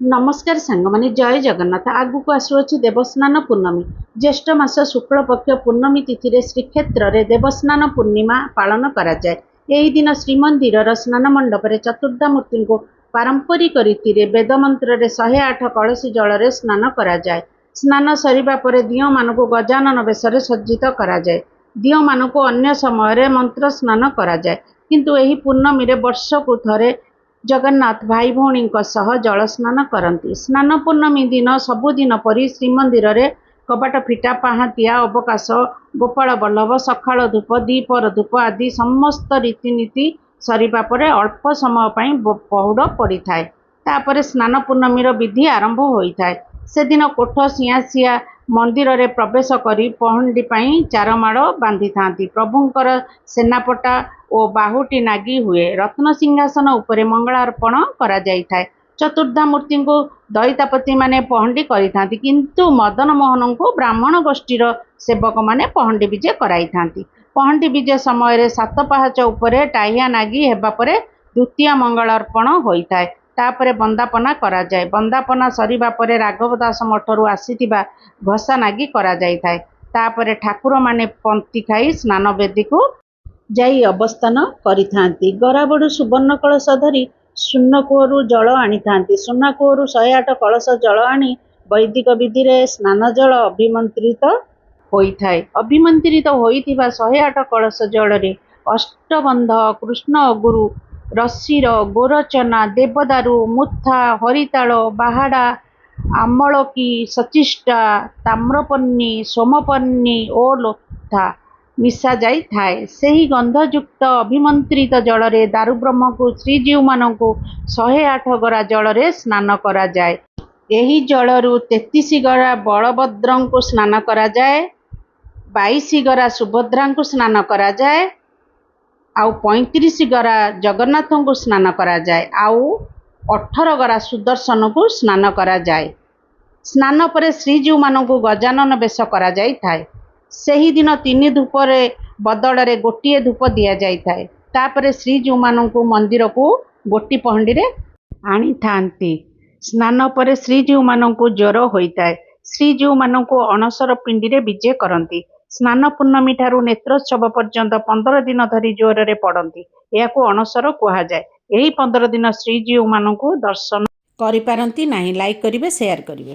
नमस्कार सांग माने जय जगन्नाथ। आगु को आसुअछि देवस्नान पूर्णमी। ज्येष्ठ मास शुक्ल पक्ष पूर्णमी तिथि रे श्रीक्षेत्र रे देवस्नान पूर्णिमा पालन करा जाए। एही दिन श्रीमंदिर स्नान मंडप रे चतुर्धामूर्ति को पारंपरिक रीति रे वेद मंत्र रे 108 कलशी जल रे स्नान करा जाए। स्नान सरिबा परे दियो मानको गजानन बेश रे सज्जित करा जाए। दियो मानको अन्य समय रे मंत्र स्नान करा जाए, किंतु एही पूर्णमी रे वर्ष को थरे जगन्नाथ भाई भौणी जल स्नान करती। स्नान पूर्णमी दिन सबुदिन परी श्रीमंदिर रे कबाट फिटा पहातिया अवकाश गोपाल बल्लभ सकाळ धूप दीपर धूप आदि समस्त रीतिनीति सरिबा परे अल्प समय पई पहुड़ पड़ी थाए। तापरे स्नान पूर्णमी विधि आरंभ होइथाए। से दिन कोठ सिया मंदिर रे प्रवेश करी पहंडी पाई चारमाड़ बांधि थांती। प्रभुंकर सेनापटा और बाहुटी नागी हुए। रत्न सिंहासन उपरे मंगलार्पण करा जाइथाए। चतुर्धामूर्ति को दईतापति माने पहंडी करि थांती, किंतु मदन मोहन को ब्राह्मण गोष्ठीर सेवक माने पहंडी विजे कराई थांती। पहंडी विजे समय 7 पाहाच उपरे टाहिया नागी हेबा परे द्वितीय मंगलार्पण होइथाए। तापरे बंदापना करा जाए। बंदापना सरिबा परे राघव दास मठरू आसीथिबा घसा नागी करा जाइथाए। तापरे ठाकुर माने पंक्ति खाई स्नान वेदी को जाई अवस्थान करिथांती। गराबड़ू सुवर्ण कलश धरी शून्य कूहू जल आनी थांती। शून्य कूहू 108 कलश जल आनी वैदिक विधि रे स्नान जल अभिमंत्रित होइथाए। अभिमंत्रित होइथिबा 108 कलश जल रे अष्टबंध कृष्ण गुरु रशीर गोरचना देवदारू मुथा हरिताल बाहाड़ा आमलकी सचिष्टा ताम्रपन्नी सोमपन्नी और लोथा मिसा जाई थाए। सेही गंधयुक्त अभिमंत्रित जल रे दारु ब्रह्म को श्रीजीव मानू 108 गरा जल रे स्नान करा जाए। एही जलरू 33 गरा बलभद्र को स्नान करा जाए, 22 गरा सुभद्रा को स्नान करा जाए, आउ 35 गरा जगन्नाथ को स्नान करा जाए, आउ 18 गरा सुदर्शन को स्नान करा जाए। स्नान परे श्रीजीव मानू गजानन बेश करा जाई थाए। सेही दिन 3 धूप रे बदल रे गोटिए धूप दिया जाई थाए। तापरे श्रीजीव मानू मंदिर को गोटी पहंडी रे आनी थांती। स्नान परे श्रीजीव मानू ज्वर होइताए। श्रीजीव मानू अणसर पिंडी रे विजे करती। स्नान पूर्णमी ठारू नेत्रोत्सव पर्यंत 15 दिन धरी ज्वर रे पड़ती। यह अणसर कहा जाए। यही 15 दिन श्रीजीव मानू दर्शन करि पारंती नाही। लाइक करिवे, शेयर करिवे।